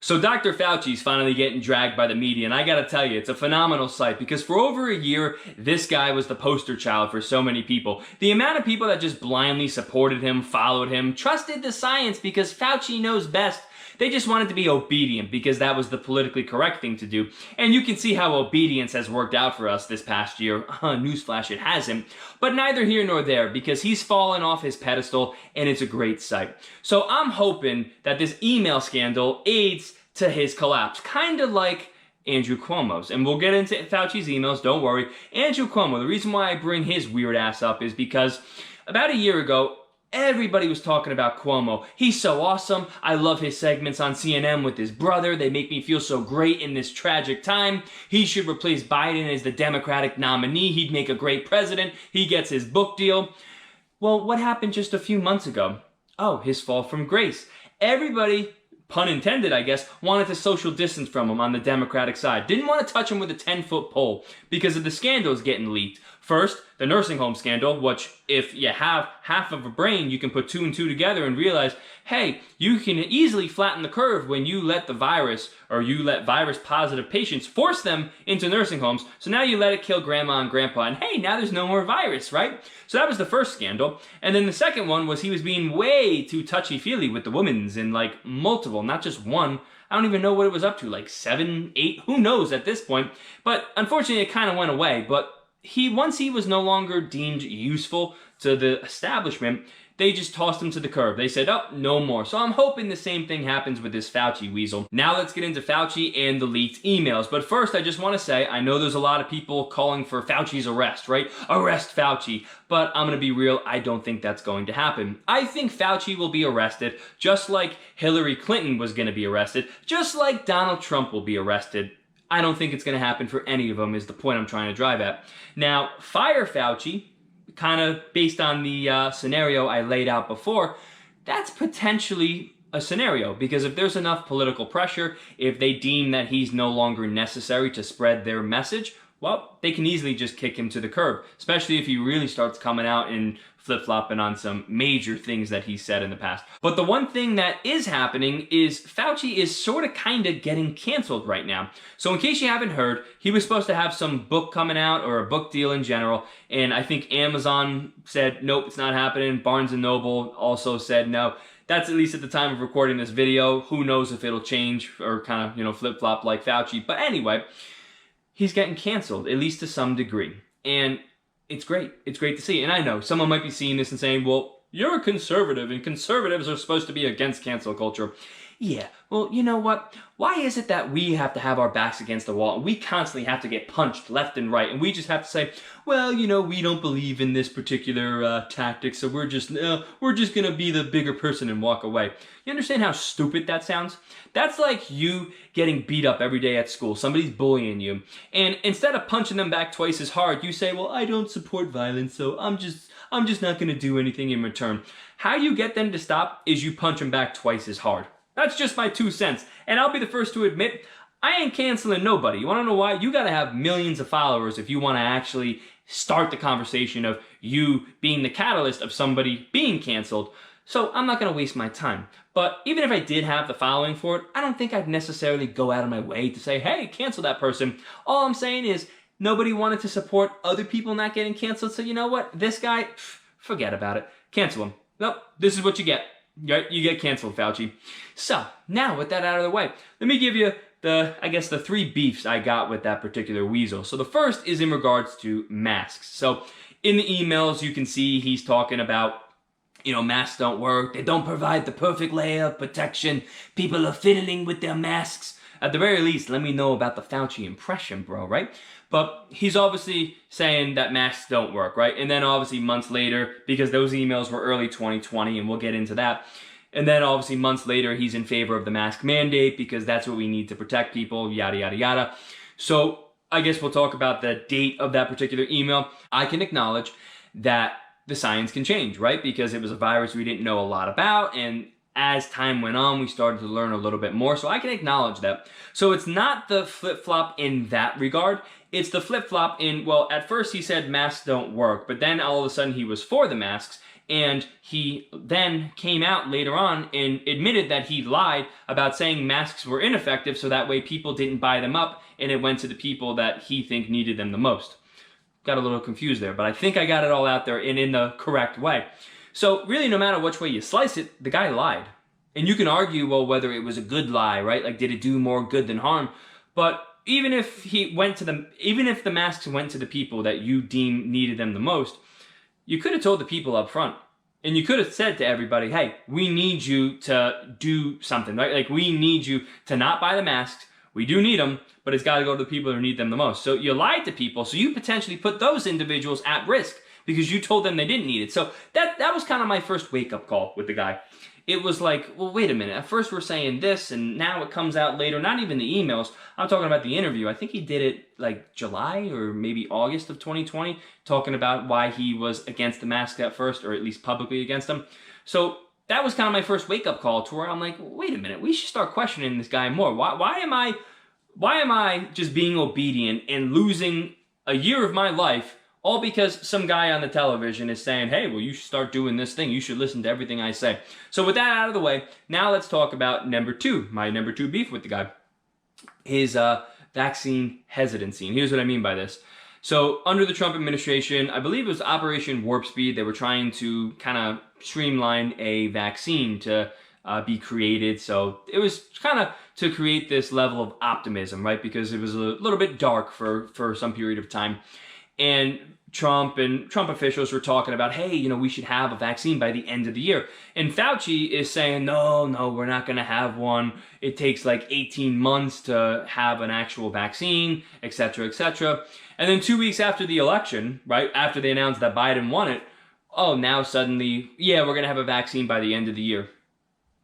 So Dr. Fauci's finally getting dragged by the media, and I gotta tell you, it's a phenomenal sight because for over a year, this guy was the poster child for so many people. The amount of people that just blindly supported him, followed him, trusted the science because Fauci knows best. They just wanted to be obedient because that was the politically correct thing to do. And you can see how obedience has worked out for us this past year. Newsflash, it hasn't. But neither here nor there because he's fallen off his pedestal and it's a great sight. So I'm hoping that this email scandal aids to his collapse. Kind of like Andrew Cuomo's. And we'll get into Fauci's emails, don't worry. Andrew Cuomo, the reason why I bring his weird ass up is because about a year ago, everybody was talking about Cuomo. He's so awesome. I love his segments on CNN with his brother. They make me feel so great in this tragic time. He should replace Biden as the Democratic nominee. He'd make a great president. He gets his book deal. Well, what happened just a few months ago? Oh, his fall from grace. Everybody, pun intended, I guess, wanted to social distance from him on the Democratic side. Didn't want to touch him with a 10-foot pole because of the scandals getting leaked. First, the nursing home scandal, which if you have half of a brain, you can put two and two together and realize, hey, you can easily flatten the curve when you let the virus, or you let virus-positive patients force them into nursing homes. So now you let it kill grandma and grandpa, and hey, now there's no more virus, right? So that was the first scandal. And then the second one was he was being way too touchy-feely with the women's in like multiple, not just one. I don't even know what it was up to, like 7, 8, who knows at this point. But unfortunately, it kind of went away. But once he was no longer deemed useful to the establishment, they just tossed him to the curb. They said, oh, no more. So I'm hoping the same thing happens with this Fauci weasel. Now let's get into Fauci and the leaked emails. But first, I just want to say, I know there's a lot of people calling for Fauci's arrest, right? Arrest Fauci. But I'm going to be real, I don't think that's going to happen. I think Fauci will be arrested, just like Hillary Clinton was going to be arrested, just like Donald Trump will be arrested. I don't think it's going to happen for any of them is the point I'm trying to drive at. Now, fire Fauci, kind of based on the scenario I laid out before, that's potentially a scenario because if there's enough political pressure, if they deem that he's no longer necessary to spread their message, well, they can easily just kick him to the curb, especially if he really starts coming out and flip-flopping on some major things that he said in the past. But the one thing that is happening is Fauci is sort of kind of getting canceled right now. So in case you haven't heard, he was supposed to have some book coming out or a book deal in general, and I think Amazon said, nope, it's not happening. Barnes & Noble also said no. That's at least at the time of recording this video. Who knows if it'll change or kind of, flip-flop like Fauci. But anyway, he's getting canceled, at least to some degree. And it's great. It's great to see. And I know someone might be seeing this and saying, well, you're a conservative and conservatives are supposed to be against cancel culture. Yeah, well, you know what? Why is it that we have to have our backs against the wall and we constantly have to get punched left and right and we just have to say, well, we don't believe in this particular tactic, so we're just going to be the bigger person and walk away. You understand how stupid that sounds? That's like you getting beat up every day at school. Somebody's bullying you. And instead of punching them back twice as hard, you say, well, I don't support violence, so I'm just not going to do anything in return. How you get them to stop is you punch them back twice as hard. That's just my 2 cents. And I'll be the first to admit, I ain't canceling nobody. You want to know why? You got to have millions of followers if you want to actually start the conversation of you being the catalyst of somebody being canceled. So I'm not going to waste my time. But even if I did have the following for it, I don't think I'd necessarily go out of my way to say, hey, cancel that person. All I'm saying is nobody wanted to support other people not getting canceled. So you know what? This guy, forget about it. Cancel him. Nope, this is what you get. You get canceled, Fauci. So, now with that out of the way, let me give you the 3 beefs I got with that particular weasel. So the first is in regards to masks. So in the emails, you can see he's talking about, masks don't work. They don't provide the perfect layer of protection. People are fiddling with their masks. At the very least, let me know about the Fauci impression, bro, right? But he's obviously saying that masks don't work, right? And then obviously months later, because those emails were early 2020, and we'll get into that. And then obviously months later, he's in favor of the mask mandate because that's what we need to protect people, yada, yada, yada. So I guess we'll talk about the date of that particular email. I can acknowledge that the science can change, right? Because it was a virus we didn't know a lot about, and as time went on, we started to learn a little bit more, so I can acknowledge that. So it's not the flip-flop in that regard. It's the flip-flop in, well, at first he said masks don't work, but then all of a sudden he was for the masks, And he then came out later on and admitted that he lied about saying masks were ineffective so that way people didn't buy them up and it went to the people that he think needed them the most. Got a little confused there, but I think I got it all out there and in the correct way. So really, no matter which way you slice it, the guy lied. And you can argue, well, whether it was a good lie, right? Like, did it do more good than harm? But even if the masks went to the people that you deem needed them the most, you could have told the people up front. And you could have said to everybody, hey, we need you to do something, right? Like, we need you to not buy the masks. We do need them, but it's got to go to the people who need them the most. So you lied to people, so you potentially put those individuals at risk because you told them they didn't need it. So that was kind of my first wake-up call with the guy. It was like, well, wait a minute. At first we're saying this, and now it comes out later. Not even the emails. I'm talking about the interview. I think he did it like July or maybe August of 2020, talking about why he was against the mask at first, or at least publicly against them. So that was kind of my first wake-up call to where I'm like, wait a minute. We should start questioning this guy more. Why am I just being obedient and losing a year of my life all because some guy on the television is saying, hey, well, you should start doing this thing. You should listen to everything I say. So with that out of the way, now let's talk about number two, my number two beef with the guy. His vaccine hesitancy. And here's what I mean by this. So under the Trump administration, I believe it was Operation Warp Speed, they were trying to kind of streamline a vaccine to be created. So it was kind of to create this level of optimism, right? Because it was a little bit dark for some period of time. And Trump officials were talking about, hey, you know, we should have a vaccine by the end of the year. And Fauci is saying, no, we're not going to have one. It takes like 18 months to have an actual vaccine, et cetera, et cetera. And then 2 weeks after the election, right, after they announced that Biden won it, oh, now suddenly, yeah, we're going to have a vaccine by the end of the year.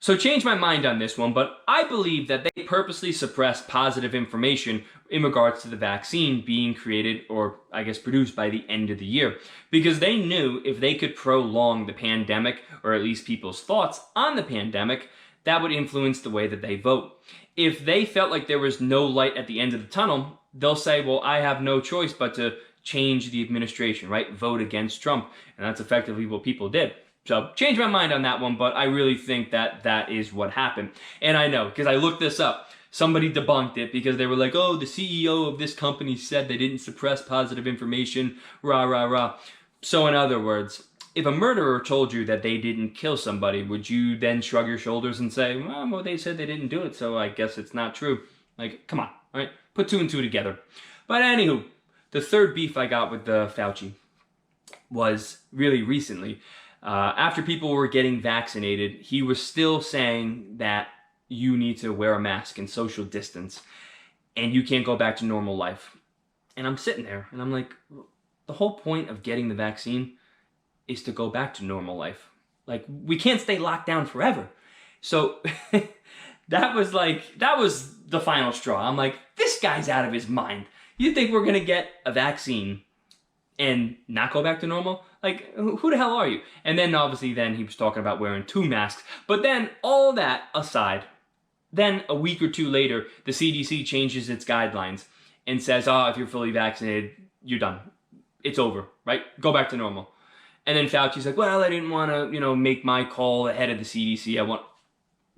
So change my mind on this one, but I believe that they purposely suppressed positive information in regards to the vaccine being created, or I guess produced, by the end of the year. Because they knew if they could prolong the pandemic, or at least people's thoughts on the pandemic, that would influence the way that they vote. If they felt like there was no light at the end of the tunnel, they'll say, well, I have no choice but to change the administration, right? Vote against Trump. And that's effectively what people did. So, change my mind on that one, but I really think that that is what happened. And I know, because I looked this up. Somebody debunked it because they were like, oh, the CEO of this company said they didn't suppress positive information, rah, rah, rah. So, in other words, if a murderer told you that they didn't kill somebody, would you then shrug your shoulders and say, well, they said they didn't do it, so I guess it's not true? Like, come on, all right? Put two and two together. But anywho, the third beef I got with Fauci was really recently. After people were getting vaccinated, he was still saying that you need to wear a mask and social distance, and you can't go back to normal life. And I'm sitting there, and I'm like, the whole point of getting the vaccine is to go back to normal life. Like, we can't stay locked down forever. So that was the final straw. I'm like, this guy's out of his mind. You think we're gonna get a vaccine and not go back to normal? Like, who the hell are you? And then obviously then he was talking about wearing 2 masks. But then all that aside, then a week or two later, the CDC changes its guidelines and says, oh, if you're fully vaccinated, you're done. It's over, right? Go back to normal. And then Fauci's like, well, I didn't want to, make my call ahead of the CDC.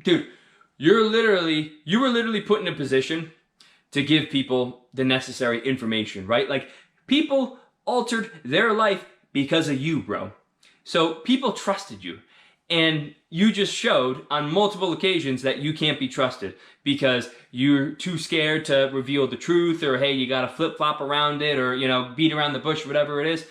Dude, you were literally put in a position to give people the necessary information, right? Like, people altered their life because of you, bro. So people trusted you. And you just showed on multiple occasions that you can't be trusted because you're too scared to reveal the truth, or hey, you gotta flip-flop around it, or beat around the bush, whatever it is.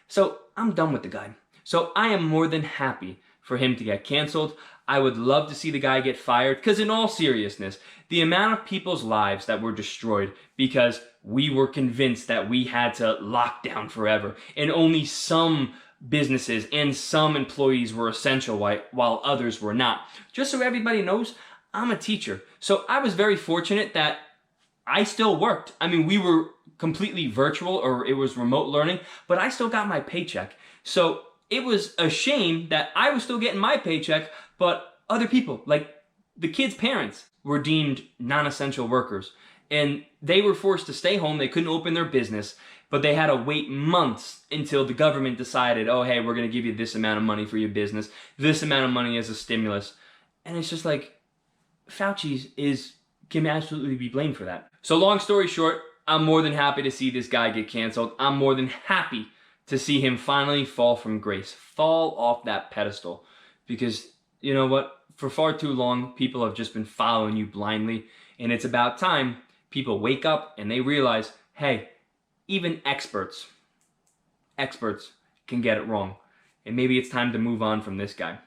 So I'm done with the guy. So I am more than happy for him to get canceled. I would love to see the guy get fired, because in all seriousness, the amount of people's lives that were destroyed because we were convinced that we had to lock down forever, and only some businesses and some employees were essential while others were not. Just so everybody knows, I'm a teacher. So I was very fortunate that I still worked. I mean, we were completely virtual, or it was remote learning, but I still got my paycheck. So it was a shame that I was still getting my paycheck, but other people, like the kids' parents, were deemed non-essential workers. And they were forced to stay home. They couldn't open their business. but they had to wait months until the government decided, oh, hey, we're going to give you this amount of money for your business, this amount of money as a stimulus. And it's just like, Fauci can absolutely be blamed for that. So long story short, I'm more than happy to see this guy get canceled. I'm more than happy to see him finally fall from grace, fall off that pedestal. Because, you know what? For far too long, people have just been following you blindly. And it's about time people wake up and they realize, hey, even experts can get it wrong. And maybe it's time to move on from this guy.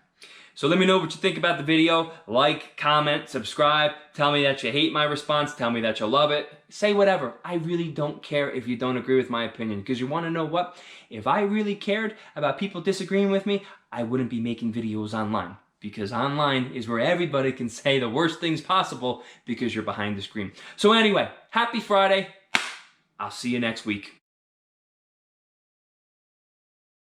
So let me know what you think about the video. Like, comment, subscribe. Tell me that you hate my response. Tell me that you love it. Say whatever. I really don't care if you don't agree with my opinion. Because you want to know what? If I really cared about people disagreeing with me, I wouldn't be making videos online. Because online is where everybody can say the worst things possible because you're behind the screen. So anyway, happy Friday. I'll see you next week.